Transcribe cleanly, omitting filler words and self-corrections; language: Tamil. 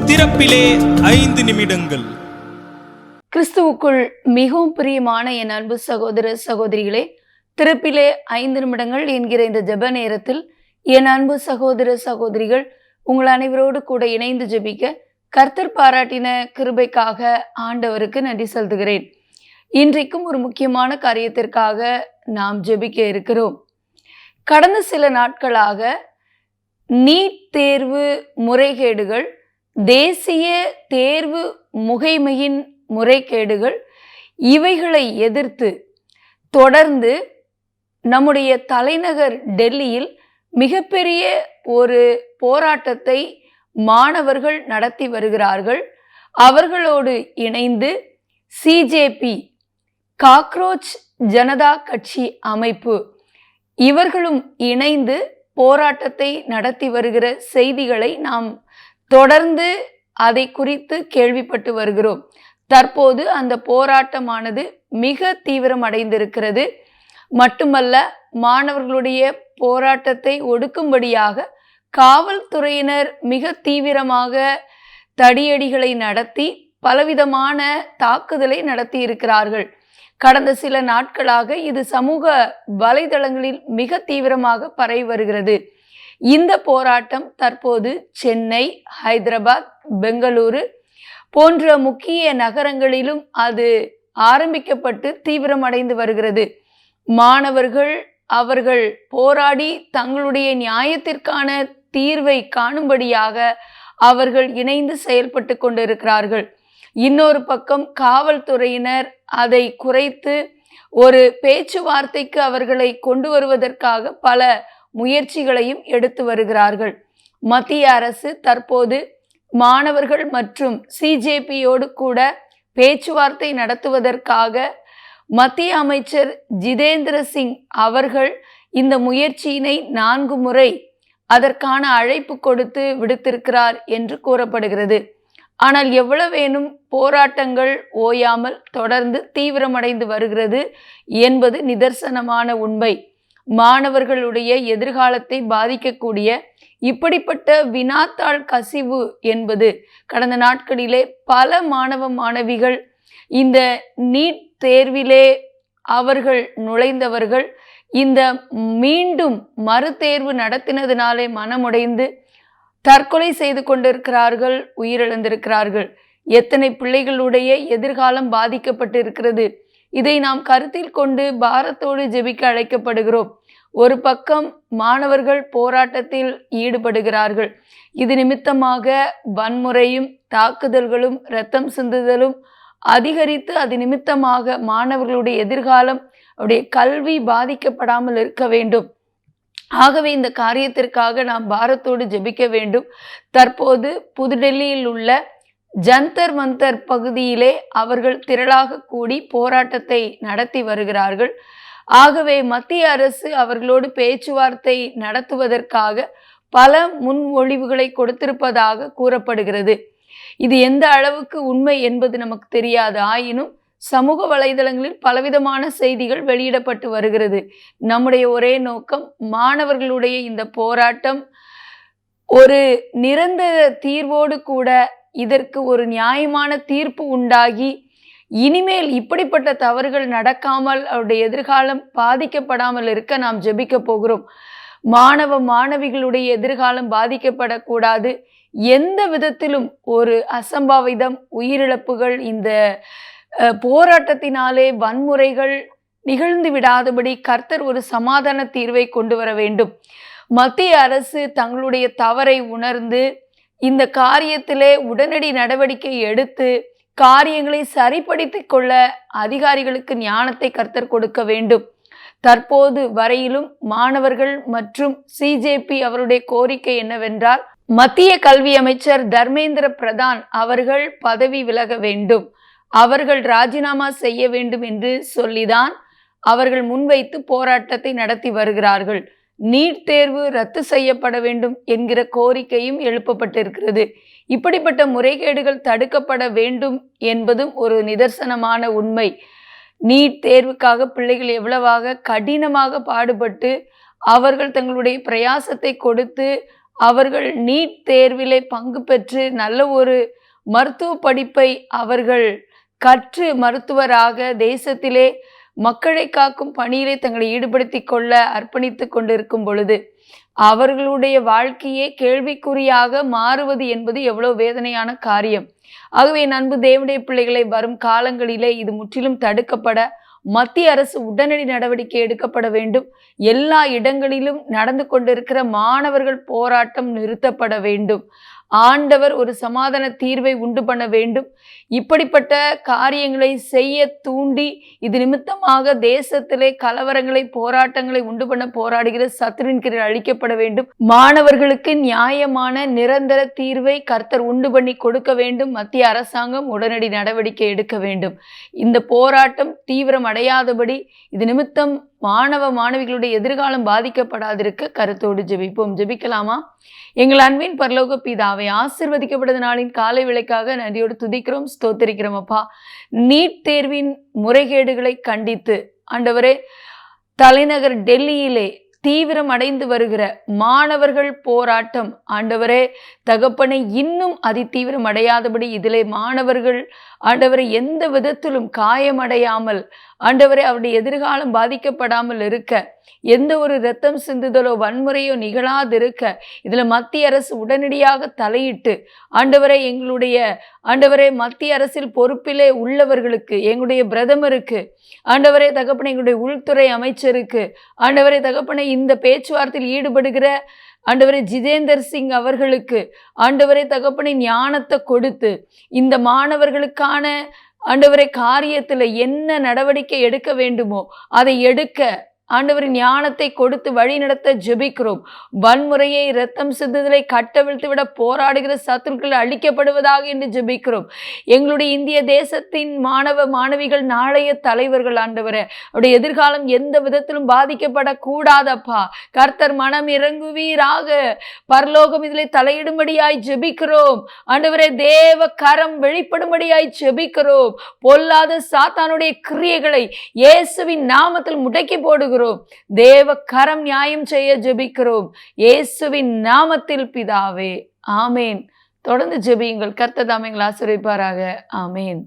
திறப்பிலே 5 நிமிடங்கள். கிறிஸ்துவுக்குள் மிகவும் பிரியமான என் அன்பு சகோதர சகோதரிகளே, திறப்பிலே 5 நிமிடங்கள் என்கிற இந்த ஜெப நேரத்தில் என் அன்பு சகோதர சகோதரிகள் உங்கள் அனைவரோடு கூட இணைந்து ஜெபிக்க கர்த்தர் பாராட்டின கிருபைக்காக ஆண்டவருக்கு நன்றி செலுத்துகிறேன். இன்றைக்கும் ஒரு முக்கியமான காரியத்திற்காக நாம் ஜெபிக்க இருக்கிறோம். கடந்த சில நாட்களாக நீட் தேர்வு முறைகேடுகள், தேசிய தேர்வு முகைமையின் முறைகேடுகள், இவைகளை எதிர்த்து தொடர்ந்து நம்முடைய தலைநகர் டெல்லியில் மிகப்பெரிய ஒரு போராட்டத்தை மாணவர்கள் நடத்தி வருகிறார்கள். அவர்களோடு இணைந்து சிஜேபி, காக்ரோச் ஜனதா கட்சி அமைப்பு, இவர்களும் இணைந்து போராட்டத்தை நடத்தி வருகிற செய்திகளை நாம் தொடர்ந்து அதை குறித்து கேள்விப்பட்டு வருகிறோம். தற்போது அந்த போராட்டமானது மிக தீவிரமடைந்திருக்கிறது. மட்டுமல்ல, மாணவர்களுடைய போராட்டத்தை ஒடுக்கும்படியாக காவல்துறையினர் மிக தீவிரமாக தடியடிகளை நடத்தி பலவிதமான தாக்குதலை நடத்தி இருக்கிறார்கள். கடந்த சில நாட்களாக இது சமூக வலைதளங்களில் மிக தீவிரமாக பரவி வருகிறது. இந்த போராட்டம் தற்போது சென்னை, ஹைதராபாத், பெங்களூரு போன்ற முக்கிய நகரங்களிலும் அது ஆரம்பிக்கப்பட்டு தீவிரமடைந்து வருகிறது. மாணவர்கள் அவர்கள் போராடி தங்களுடைய நியாயத்திற்கான தீர்வை காணும்படியாக அவர்கள் இணைந்து செயல்பட்டு கொண்டிருக்கிறார்கள். இன்னொரு பக்கம் காவல்துறையினர் அதை குறைத்து ஒரு பேச்சுவார்த்தைக்கு அவர்களை கொண்டு வருவதற்காக பல முயற்சிகளையும் எடுத்து வருகிறார்கள். மத்திய அரசு தற்போது மாணவர்கள் மற்றும் சிஜேபியோடு கூட பேச்சுவார்த்தை நடத்துவதற்காக மத்திய அமைச்சர் ஜிதேந்திர சிங் அவர்கள் இந்த முயற்சியினை 4 முறை அதற்கான அழைப்பு கொடுத்து விடுத்திருக்கிறார் என்று கூறப்படுகிறது. ஆனால் எவ்வளவேனும் போராட்டங்கள் ஓயாமல் தொடர்ந்து தீவிரமடைந்து வருகிறது என்பது நிதர்சனமான உண்மை. மாணவர்களுடைய எதிர்காலத்தை பாதிக்கக்கூடிய இப்படிப்பட்ட வினாத்தாள் கசிவு என்பது கடந்த நாட்களிலே பல மாணவ மாணவிகள் இந்த நீட் தேர்விலே அவர்கள் நுழைந்தவர்கள் இந்த மீண்டும் மறுதேர்வு நடத்தினதினாலே மனமுடைந்து தற்கொலை செய்து கொண்டிருக்கிறார்கள், உயிரிழந்திருக்கிறார்கள். எத்தனை பிள்ளைகளுடைய எதிர்காலம் பாதிக்கப்பட்டு இருக்கிறது. இதை நாம் கருத்தில் கொண்டு பாரத்தோடு ஜெபிக்க அழைக்கப்படுகிறோம். ஒரு பக்கம் மாணவர்கள் போராட்டத்தில் ஈடுபடுகிறார்கள். இது நிமித்தமாக வன்முறையும் தாக்குதல்களும் இரத்தம் சிந்துதலும் அதிகரித்து அது நிமித்தமாக மாணவர்களுடைய எதிர்காலம், அவருடைய கல்வி பாதிக்கப்படாமல் இருக்க வேண்டும். ஆகவே இந்த காரியத்திற்காக நாம் பாரத்தோடு ஜெபிக்க வேண்டும். தற்போது புதுடெல்லியில் உள்ள ஜந்தர் மந்தர் பகுதியிலே அவர்கள் திரளாக கூடி போராட்டத்தை நடத்தி வருகிறார்கள். ஆகவே மத்திய அரசு அவர்களோடு பேச்சுவார்த்தை நடத்துவதற்காக பல முன்மொழிவுகளை கொடுத்திருப்பதாக கூறப்படுகிறது. இது எந்த அளவுக்கு உண்மை என்பது நமக்கு தெரியாது. ஆயினும் சமூக வலைதளங்களில் பலவிதமான செய்திகள் வெளியிடப்பட்டு வருகிறது. நம்முடைய ஒரே நோக்கம், மாணவர்களுடைய இந்த போராட்டம் ஒரு நிரந்தர தீர்வோடு கூட இதற்கு ஒரு நியாயமான தீர்ப்பு உண்டாகி இனிமேல் இப்படிப்பட்ட தவறுகள் நடக்காமல் அவருடைய எதிர்காலம் பாதிக்கப்படாமல் இருக்க நாம் ஜெபிக்க போகிறோம். மாணவ மாணவிகளுடைய எதிர்காலம் பாதிக்கப்படக்கூடாது. எந்த விதத்திலும் ஒரு அசம்பாவிதம், உயிரிழப்புகள், இந்த போராட்டத்தினாலே வன்முறைகள் நிகழ்ந்து விடாதபடி கர்த்தர் ஒரு சமாதான தீர்வை கொண்டு வர வேண்டும். மத்திய அரசு தங்களுடைய தவறை உணர்ந்து இந்த காரியத்திலே உடனடி நடவடிக்கை எடுத்து காரியங்களை சரிப்படுத்திக் கொள்ள அதிகாரிகளுக்கு ஞானத்தை கர்த்தர் கொடுக்க வேண்டும். தற்போது வரையிலும் மாணவர்கள் மற்றும் சிஜேபி அவருடைய கோரிக்கை என்னவென்றால், மத்திய கல்வி அமைச்சர் தர்மேந்திர பிரதான் அவர்கள் பதவி விலக வேண்டும், அவர்கள் ராஜினாமா செய்ய வேண்டும் என்று சொல்லிதான் அவர்கள் முன்வைத்து போராட்டத்தை நடத்தி வருகிறார்கள். நீட் தேர்வு ரத்து செய்யப்பட வேண்டும் என்கிற கோரிக்கையும் எழுப்பப்பட்டிருக்கிறது. இப்படிப்பட்ட முறைகேடுகள் தடுக்கப்பட வேண்டும் என்பதும் ஒரு நிதர்சனமான உண்மை. நீட் தேர்வுக்காக பிள்ளைகள் எவ்வளவாக கடினமாக பாடுபட்டு அவர்கள் தங்களுடைய பிரயாசத்தை கொடுத்து அவர்கள் நீட் தேர்விலே பங்கு பெற்று நல்ல ஒரு மருத்துவ படிப்பை அவர்கள் கற்று மருத்துவராக தேசத்திலே மக்களை காக்கும் பணியிலே தங்களை ஈடுபடுத்தி கொள்ள அர்ப்பணித்து கொண்டிருக்கும் பொழுது அவர்களுடைய வாழ்க்கையே கேள்விக்குறியாக மாறுவது என்பது எவ்வளவு வேதனையான காரியம். ஆகவே அன்பு தேவனுடைய பிள்ளைகளை, வரும் காலங்களிலே இது முற்றிலும் தடுக்கப்பட மத்திய அரசு உடனடி நடவடிக்கை எடுக்கப்பட வேண்டும். எல்லா இடங்களிலும் நடந்து கொண்டிருக்கிற மாணவர்கள் போராட்டம் நிறுத்தப்பட வேண்டும். ஆண்டவர் ஒரு சமாதான தீர்வை உண்டு பண்ண வேண்டும். இப்படிப்பட்ட காரியங்களை செய்ய தூண்டி இது நிமித்தமாக தேசத்திலே கலவரங்களை போராட்டங்களை உண்டு பண்ண போராடுகிற சத்துருவின் கீழ் அழிக்கப்பட வேண்டும். மாணவர்களுக்கு நியாயமான நிரந்தர தீர்வை கர்த்தர் உண்டு பண்ணி கொடுக்க வேண்டும். மத்திய அரசாங்கம் உடனடி நடவடிக்கை எடுக்க வேண்டும். இந்த போராட்டம் தீவிரம் அடையாதபடி இது நிமித்தம் மாணவ மாணவிகளுடைய எதிர்காலம் பாதிக்கப்படாதிருக்க கருத்தோடு ஜெபிப்போம். ஜெபிக்கலாமா? எங்கள் அன்பின் பரலோக பிதாவே, ஆசீர்வதிக்கப்பட்ட நாளின் காலை விளைக்காக நன்றியோடு துதிக்கிறோம், ஸ்தோத்திரிக்கிறோம். அப்பா, நீட் தேர்வின் முறைகேடுகளை கண்டித்து ஆண்டவரே, தலைநகர் டெல்லியிலே தீவிரம் அடைந்து வருகிற மாணவர்கள் போராட்டம் ஆண்டவரே தகப்பனை இன்னும் அதிதீவிரம் அடையாதபடி இதிலே மாணவர்கள் ஆண்டவரை எந்த விதத்திலும் காயமடையாமல் ஆண்டவரை அவருடைய எதிர்காலம் பாதிக்கப்படாமல் இருக்க, எந்த ஒரு இரத்தம் சிந்துதலோ வன்முறையோ நிகழாதிருக்க இதுல மத்திய அரசு உடனடியாக தலையிட்டு ஆண்டவரை எங்களுடைய ஆண்டவரை மத்திய அரசில் பொறுப்பிலே உள்ளவர்களுக்கு, எங்களுடைய பிரதமருக்கு ஆண்டவரே தகப்பனை, எங்களுடைய உள்துறை அமைச்சருக்கு ஆண்டவரை தகப்பனை, இந்த பேச்சுவார்த்தையில் ஈடுபடுகிற ஆண்டவரே ஜிதேந்தர் சிங் அவர்களுக்கு ஆண்டவரே தகப்பனை ஞானத்தை கொடுத்து இந்த மாணவர்களுக்கான ஆண்டவரே காரியத்தில் என்ன நடவடிக்கை எடுக்க வேண்டுமோ அதை எடுக்க ஆண்டவரின் ஞானத்தை கொடுத்து வழி நடத்த ஜெபிக்கிறோம். வன்முறையை, இரத்தம் சிந்துதலை கட்டவிழ்த்து விட போராடுகிற சத்துருக்கள் அழிக்கப்படுவதாக என்று ஜெபிக்கிறோம். எங்களுடைய இந்திய தேசத்தின் மாணவ மாணவிகள் நாளைய தலைவர்கள் ஆண்டவரே, அவருடைய எதிர்காலம் எந்த விதத்திலும் பாதிக்கப்படக்கூடாதப்பா. கர்த்தர் மனம் இறங்குவீராக. பரலோகம் இதிலே தலையிடும்படியாய் ஜெபிக்கிறோம் ஆண்டவரே. தேவ கரம் வெளிப்படும்படியாய் ஜெபிக்கிறோம். பொல்லாத சாத்தானுடைய கிரியைகளை இயேசுவின் நாமத்தில் முடக்கி போடுகிறோம். தேவ கரம் நியாயம் செய்ய ஜெபிக்கிறோம் இயேசுவின் நாமத்தில் பிதாவே, ஆமேன். தொடர்ந்து ஜெபியுங்கள். கர்த்தர் தாமே உங்களை ஆசீர்வதிப்பாராக. ஆமேன்.